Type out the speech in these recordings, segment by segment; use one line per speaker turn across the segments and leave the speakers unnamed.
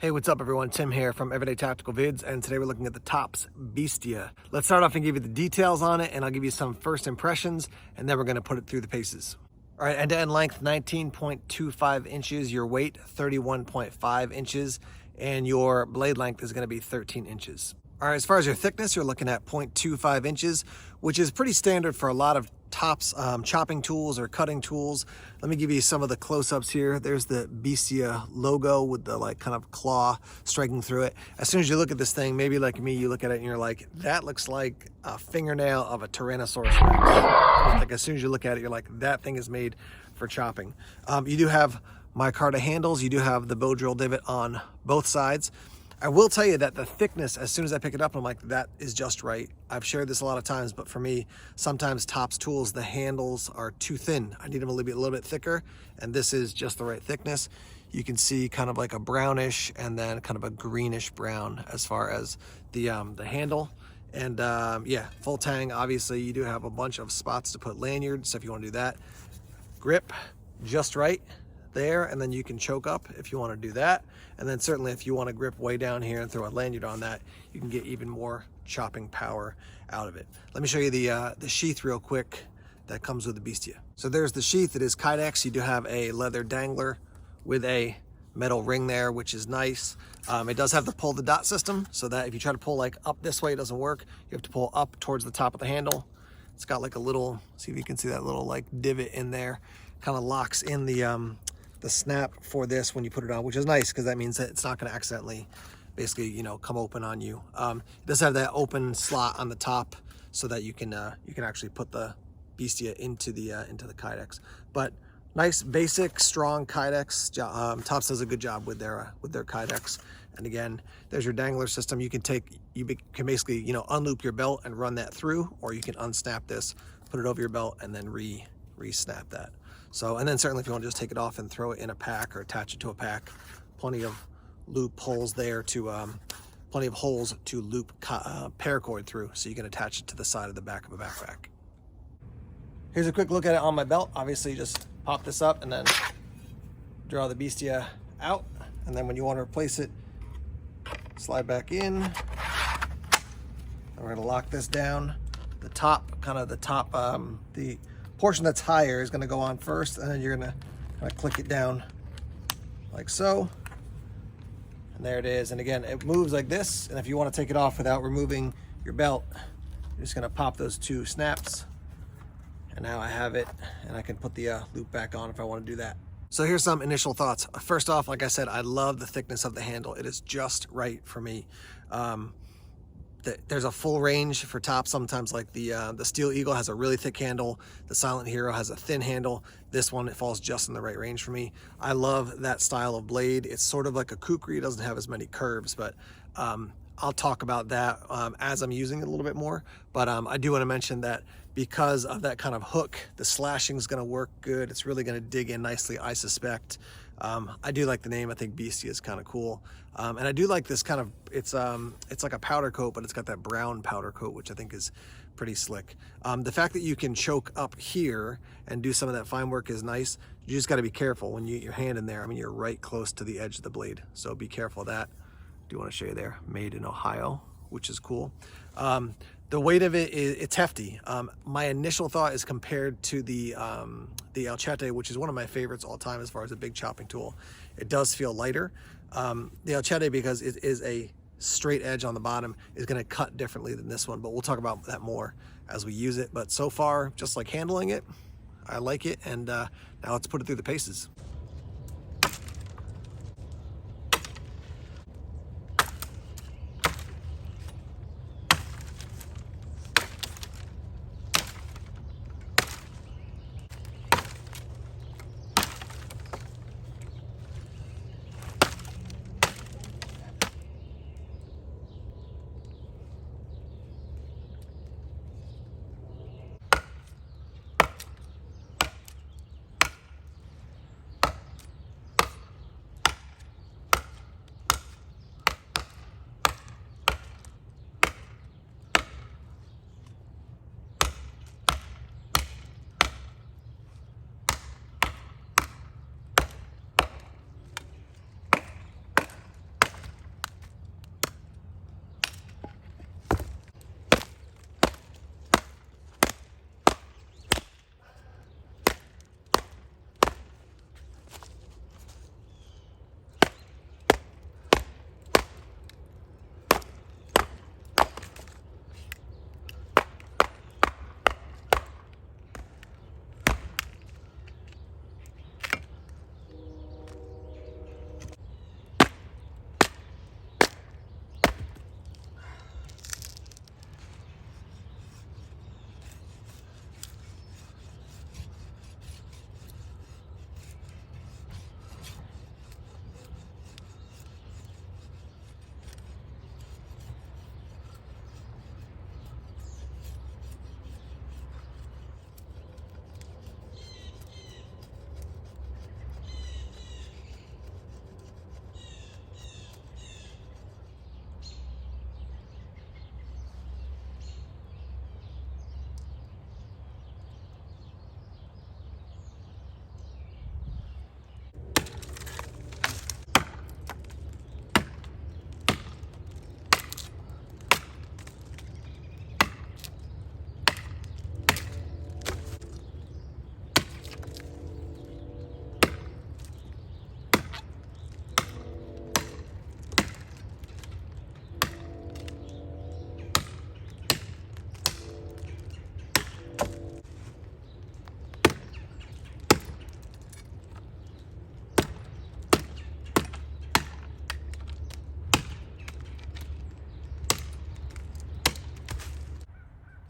Hey, what's up everyone? Tim here from Everyday Tactical Vids, and today we're looking at the Tops Bestia. Let's start off and give you the details on it, and I'll give you some first impressions, and then we're gonna put it through the paces. All right, end-to-end length, 19.25 inches, your weight, 31.5 inches, and your blade length is gonna be 13 inches. All right, as far as your thickness, you're looking at 0.25 inches, which is pretty standard for a lot of Tops chopping tools or cutting tools. Let me give you some of the close-ups here. There's the Bestia logo with the like kind of claw striking through it. As soon as you look at this thing, maybe like me, you look at it and you're like, that looks like a fingernail of a Tyrannosaurus Rex. Like as soon as you look at it, you're like, that thing is made for chopping. You do have micarta handles. You do have the bow drill divot on both sides. I will tell you that the thickness, as soon as I pick it up, I'm like, that is just right. I've shared this a lot of times, but for me, sometimes Tops tools, the handles are too thin. I need them a little bit thicker, and this is just the right thickness. You can see kind of like a brownish and then kind of a greenish brown as far as the handle. And yeah, full tang, obviously you do have a bunch of spots to put lanyards, so if you want to do that. Grip, just right there, and then you can choke up if you want to do that. And then certainly if you want to grip way down here and throw a lanyard on that, you can get even more chopping power out of it. Let me show you the sheath real quick that comes with the Bestia. So there's the sheath. It is Kydex. You do have a leather dangler with a metal ring there, which is nice. It does have the pull the dot system, so that if you try to pull like up this way, it doesn't work. You have to pull up towards the top of the handle. It's got like a little, see if you can see that little like divot in there, kind of locks in the snap for this when you put it on, which is nice because that means that it's not going to accidentally basically, you know, come open on you. It does have that open slot on the top so that you can actually put the Bestia into the Kydex. But nice, basic, strong Kydex. Tops does a good job with their Kydex. And again, there's your dangler system. You can can basically, you know, unloop your belt and run that through, or you can unsnap this, put it over your belt, and then re-snap that. So, and then certainly if you want to just take it off and throw it in a pack or attach it to a pack, plenty of loop holes there to, plenty of holes to loop paracord through, so you can attach it to the side of the back of a backpack. Here's a quick look at it on my belt. Obviously, just pop this up and then draw the Bestia out. And then when you want to replace it, slide back in. And we're gonna lock this down. The top, the portion that's higher is going to go on first, and then you're going to kind of click it down like so, and there it is. And again, it moves like this, and if you want to take it off without removing your belt, you're just going to pop those two snaps, and now I have it, and I can put the loop back on if I want to do that. So here's some initial thoughts. First off, like I said, I love the thickness of the handle. It is just right for me. There's a full range for Tops. Sometimes like the Steel Eagle has a really thick handle. The Silent Hero has a thin handle. This one, it falls just in the right range for me. I love that style of blade. It's sort of like a kukri. It doesn't have as many curves, but I'll talk about that as I'm using it a little bit more. But I do want to mention that because of that kind of hook, the slashing is going to work good. It's really going to dig in nicely, I suspect. I do like the name. I think Bestia is kind of cool. And I do like this kind of, it's like a powder coat, but it's got that brown powder coat, which I think is pretty slick. The fact that you can choke up here and do some of that fine work is nice. You just got to be careful when you get your hand in there. I mean, you're right close to the edge of the blade, so be careful of that. I do want to show you there, made in Ohio, which is cool. The weight of it it's hefty. My initial thought is compared to the Elchete, which is one of my favorites all time as far as a big chopping tool. It does feel lighter. The Elchete, because it is a straight edge on the bottom, is going to cut differently than this one, but we'll talk about that more as we use it. But so far, just like handling it, I like it, and now let's put it through the paces.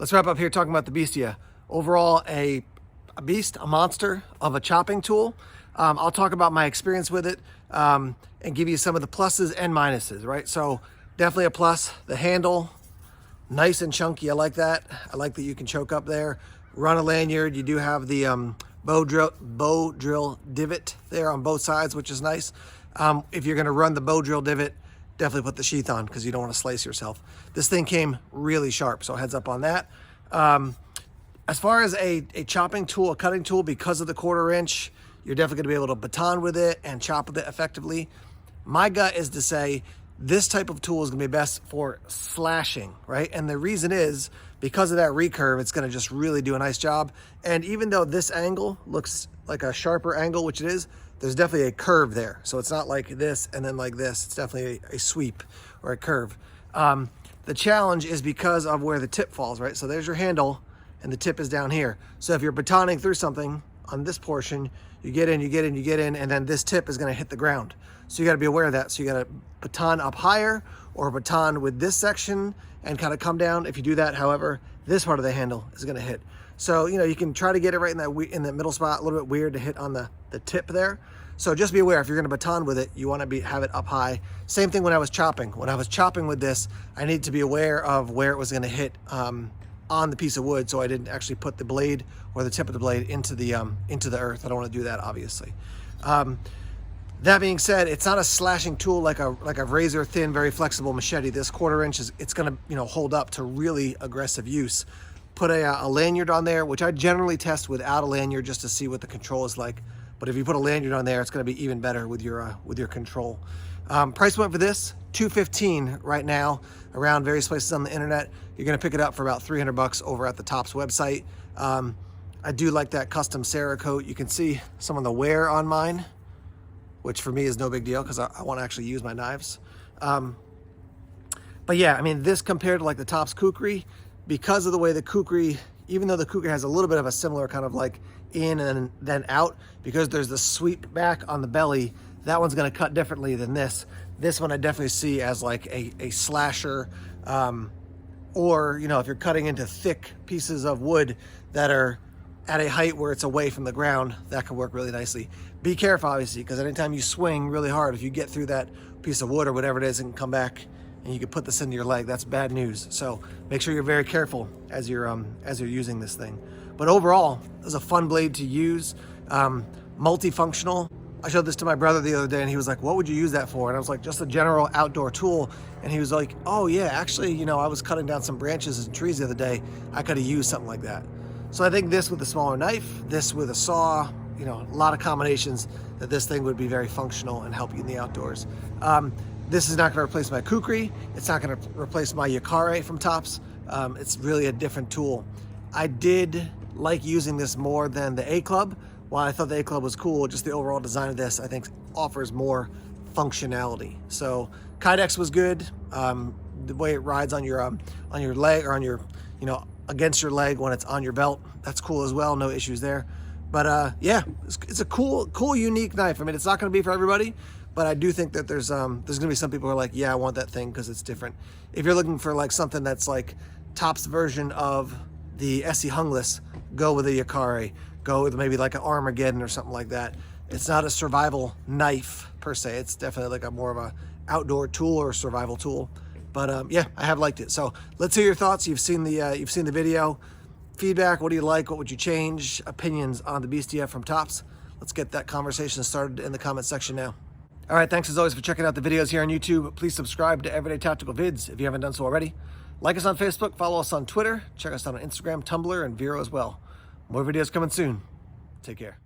Let's wrap up here talking about the Bestia. Overall, a beast, a monster of a chopping tool. I'll talk about my experience with it and give you some of the pluses and minuses, right? So definitely a plus. The handle, nice and chunky. I like that. I like that you can choke up there. Run a lanyard. You do have the bow drill divot there on both sides, which is nice. If you're going to run the bow drill divot, definitely put the sheath on because you don't want to slice yourself. This thing came really sharp, so heads up on that. As far as a chopping tool, a cutting tool, because of the 1/4 inch, you're definitely going to be able to baton with it and chop with it effectively. My gut is to say this type of tool is going to be best for slashing, right? And the reason is because of that recurve, it's going to just really do a nice job. And even though this angle looks like a sharper angle, which it is, there's definitely a curve there. So it's not like this and then like this. It's definitely a sweep or a curve. The challenge is because of where the tip falls, right? So there's your handle and the tip is down here. So if you're batoning through something on this portion, you get in, and then this tip is gonna hit the ground. So you gotta be aware of that. So you gotta baton up higher or baton with this section and kind of come down. If you do that, however, this part of the handle is gonna hit. So, you know, you can try to get it right in that middle spot, a little bit weird to hit on the tip there. So just be aware, if you're gonna baton with it, you wanna have it up high. Same thing when I was chopping. When I was chopping with this, I needed to be aware of where it was gonna hit on the piece of wood, so I didn't actually put the blade or the tip of the blade into the earth. I don't wanna do that, obviously. That being said, it's not a slashing tool like a razor thin, very flexible machete. This 1/4 inch it's gonna hold up to really aggressive use. Put a lanyard on there, which I generally test without a lanyard just to see what the control is like. But if you put a lanyard on there, it's going to be even better with your control. Price point for this, $215 right now around various places on the internet. You're going to pick it up for about $300 over at the Tops website. I do like that custom Cerakote. You can see some of the wear on mine, which for me is no big deal because I want to actually use my knives. But yeah, I mean, this compared to like the Tops Kukri, because of the way the Kukri, even though the Kukri has a little bit of a similar kind of like in and then out, because there's the sweep back on the belly, that one's going to cut differently than this. This one I definitely see as like a slasher, or, you know, if you're cutting into thick pieces of wood that are at a height where it's away from the ground, that can work really nicely. Be careful, obviously, because anytime you swing really hard, if you get through that piece of wood or whatever it is and come back and you can put this into your leg, that's bad news. So make sure you're very careful as you're using this thing. But overall, it was a fun blade to use, multifunctional. I showed this to my brother the other day and he was like, what would you use that for? And I was like, just a general outdoor tool. And he was like, oh yeah, actually, you know, I was cutting down some branches and trees the other day. I could have used something like that. So I think this with a smaller knife, this with a saw, you know, a lot of combinations that this thing would be very functional and help you in the outdoors. This is not going to replace my Kukri. It's not going to replace my Yukare from Tops. It's really a different tool. I did like using this more than the A-Club. While I thought the A-Club was cool, just the overall design of this, I think, offers more functionality. So Kydex was good. The way it rides on your leg or on your, you know, against your leg when it's on your belt, that's cool as well. No issues there. But yeah, it's a cool, unique knife. I mean, it's not going to be for everybody, but I do think that there's going to be some people who are like, yeah, I want that thing because it's different. If you're looking for like something that's like Tops version of the Essie Hungless, go with a Yukare. Go with maybe like an Armageddon or something like that. It's not a survival knife per se. It's definitely like a more of a outdoor tool or survival tool. But yeah, I have liked it. So let's hear your thoughts. You've seen the video. Feedback. What do you like? What would you change? Opinions on the Bestia from Tops. Let's get that conversation started in the comment section now. All right, thanks as always for checking out the videos here on YouTube. Please subscribe to Everyday Tactical Vids if you haven't done so already. Like us on Facebook, follow us on Twitter, check us out on Instagram, Tumblr, and Vero as well. More videos coming soon. Take care.